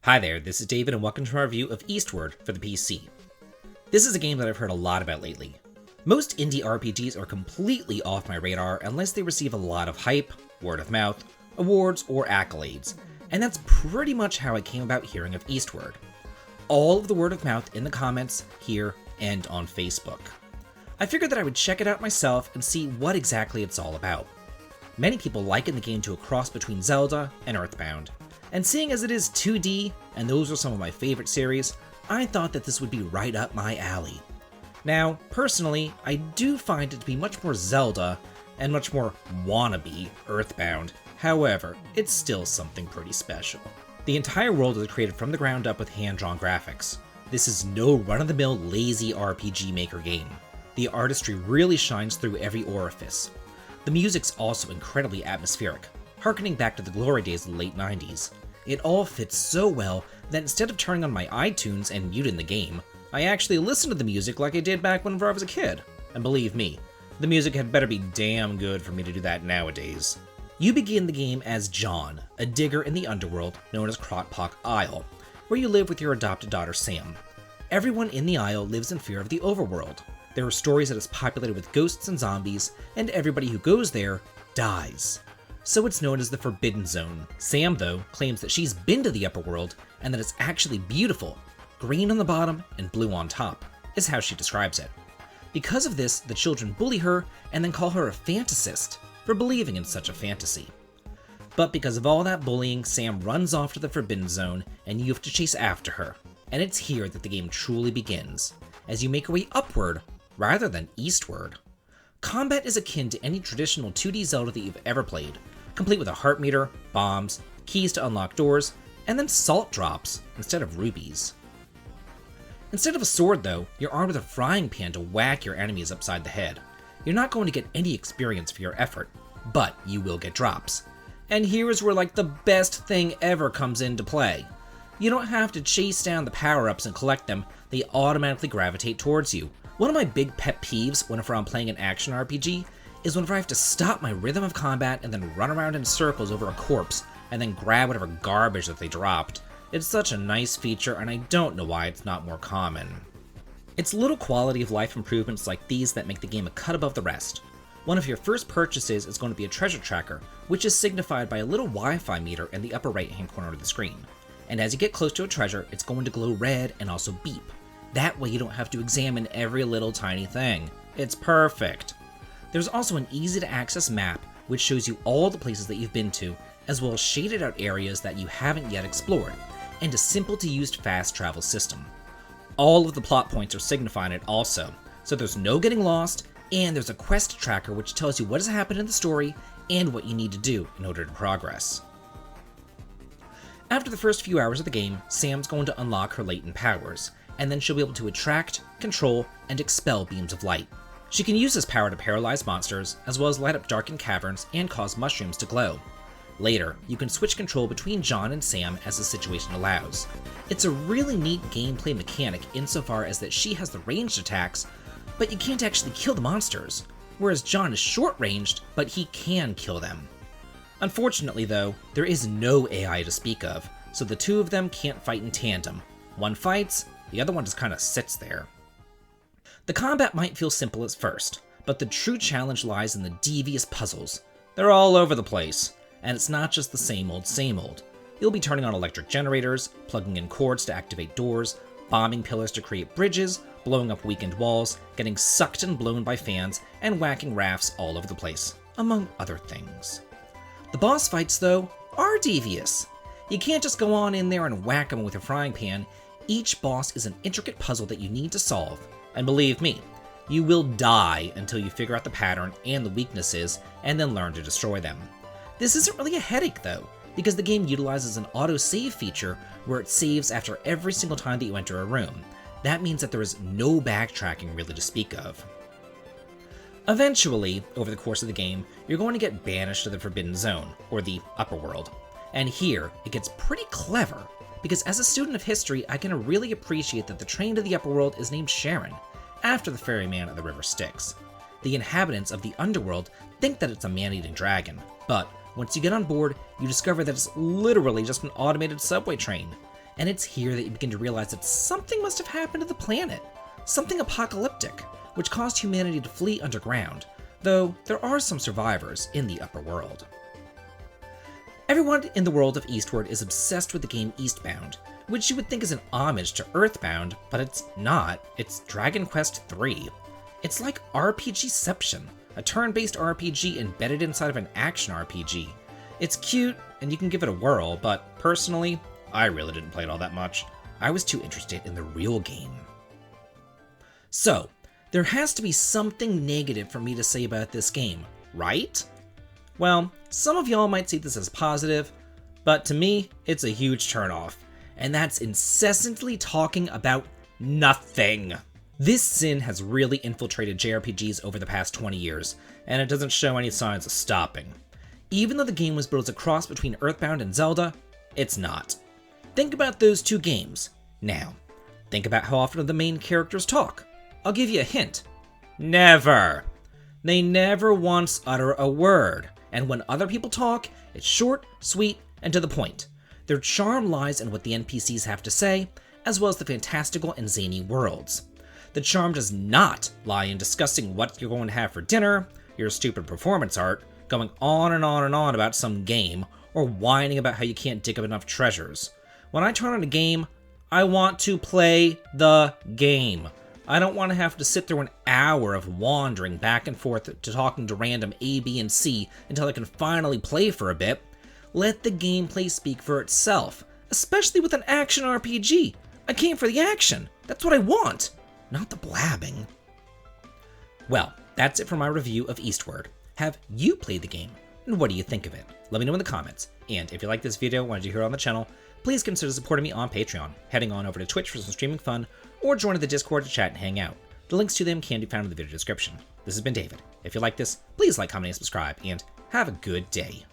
Hi there, this is David and welcome to my review of Eastward for the PC. This is a game that I've heard a lot about lately. Most indie RPGs are completely off my radar unless they receive a lot of hype, word of mouth, awards, or accolades, and that's pretty much how I came about hearing of Eastward. All of the word of mouth in the comments, here, and on Facebook. I figured that I would check it out myself and see what exactly it's all about. Many people liken the game to a cross between Zelda and EarthBound, and seeing as it is 2D, and those are some of my favorite series, I thought that this would be right up my alley. Now, personally, I do find it to be much more Zelda, and much more wannabe EarthBound. However, it's still something pretty special. The entire world is created from the ground up with hand-drawn graphics. This is no run-of-the-mill lazy RPG Maker game. The artistry really shines through every orifice. The music's also incredibly atmospheric, harkening back to the glory days of the late 90s. It all fits so well that instead of turning on my iTunes and muting the game, I actually listen to the music like I did back whenever I was a kid. And believe me, the music had better be damn good for me to do that nowadays. You begin the game as John, a digger in the underworld known as Krotpock Isle, where you live with your adopted daughter Sam. Everyone in the Isle lives in fear of the overworld. There are stories that it's populated with ghosts and zombies, and everybody who goes there dies. So it's known as the Forbidden Zone. Sam, though, claims that she's been to the upper world and that it's actually beautiful. Green on the bottom and blue on top, is how she describes it. Because of this, the children bully her and then call her a fantasist for believing in such a fantasy. But because of all that bullying, Sam runs off to the Forbidden Zone and you have to chase after her. And it's here that the game truly begins, as you make your way upward rather than eastward. Combat is akin to any traditional 2D Zelda that you've ever played, complete with a heart meter, bombs, keys to unlock doors, and then salt drops instead of rubies. Instead of a sword though, you're armed with a frying pan to whack your enemies upside the head. You're not going to get any experience for your effort, but you will get drops. And here is where the best thing ever comes into play. You don't have to chase down the power-ups and collect them, they automatically gravitate towards you. One of my big pet peeves whenever I'm playing an action RPG is whenever I have to stop my rhythm of combat and then run around in circles over a corpse and then grab whatever garbage that they dropped. It's such a nice feature and I don't know why it's not more common. It's little quality of life improvements like these that make the game a cut above the rest. One of your first purchases is going to be a treasure tracker, which is signified by a little Wi-Fi meter in the upper right hand corner of the screen. And as you get close to a treasure, it's going to glow red and also beep. That way you don't have to examine every little tiny thing. It's perfect. There's also an easy to access map which shows you all the places that you've been to, as well as shaded out areas that you haven't yet explored, and a simple to use fast travel system. All of the plot points are signified it also, so there's no getting lost, and there's a quest tracker which tells you what has happened in the story and what you need to do in order to progress. After the first few hours of the game, Sam's going to unlock her latent powers, and then she'll be able to attract, control, and expel beams of light. She can use this power to paralyze monsters, as well as light up darkened caverns and cause mushrooms to glow. Later, you can switch control between John and Sam as the situation allows. It's a really neat gameplay mechanic insofar as that she has the ranged attacks, but you can't actually kill the monsters, whereas John is short-ranged, but he can kill them. Unfortunately though, there is no AI to speak of, so the two of them can't fight in tandem. One fights, the other one just kinda sits there. The combat might feel simple at first, but the true challenge lies in the devious puzzles. They're all over the place, and it's not just the same old. You'll be turning on electric generators, plugging in cords to activate doors, bombing pillars to create bridges, blowing up weakened walls, getting sucked and blown by fans, and whacking rafts all over the place, among other things. The boss fights, though, are devious. You can't just go on in there and whack them with a frying pan. Each boss is an intricate puzzle that you need to solve, and believe me, you will die until you figure out the pattern and the weaknesses, and then learn to destroy them. This isn't really a headache though, because the game utilizes an auto-save feature where it saves after every single time that you enter a room. That means that there is no backtracking really to speak of. Eventually, over the course of the game, you're going to get banished to the Forbidden Zone, or the Upper World. And here, it gets pretty clever, because as a student of history, I can really appreciate that the train to the Upper World is named Sharon, after the ferryman of the River Styx. The inhabitants of the Underworld think that it's a man-eating dragon, but once you get on board, you discover that it's literally just an automated subway train. and it's here that you begin to realize that something must have happened to the planet. Something apocalyptic, which caused humanity to flee underground, though there are some survivors in the upper world. Everyone in the world of Eastward is obsessed with the game Eastbound, which you would think is an homage to EarthBound, but it's not. It's Dragon Quest III. It's like RPGception, a turn-based RPG embedded inside of an action RPG. It's cute, and you can give it a whirl, but personally, I really didn't play it all that much. I was too interested in the real game. So, there has to be something negative for me to say about this game, right? Well, some of y'all might see this as positive, but to me, it's a huge turnoff, and that's incessantly talking about nothing. This sin has really infiltrated JRPGs over the past 20 years, and it doesn't show any signs of stopping. Even though the game was built as a cross between EarthBound and Zelda, it's not. Think about those two games. Now, think about how often the main characters talk. I'll give you a hint. Never. They never once utter a word, and when other people talk, it's short, sweet, and to the point. Their charm lies in what the NPCs have to say, as well as the fantastical and zany worlds. The charm does not lie in discussing what you're going to have for dinner, your stupid performance art, going on and on and on about some game, or whining about how you can't dig up enough treasures. When I turn on a game, I want to play the game. I don't want to have to sit through an hour of wandering back and forth to talking to random A, B, and C until I can finally play for a bit. Let the gameplay speak for itself, especially with an action RPG. I came for the action. That's what I want, not the blabbing. Well, that's it for my review of Eastward. Have you played the game, and what do you think of it? Let me know in the comments, and if you like this video and wanted to hear it on the channel, please consider supporting me on Patreon, heading on over to Twitch for some streaming fun, or joining the Discord to chat and hang out. The links to them can be found in the video description. This has been David. If you like this, please like, comment, and subscribe, and have a good day.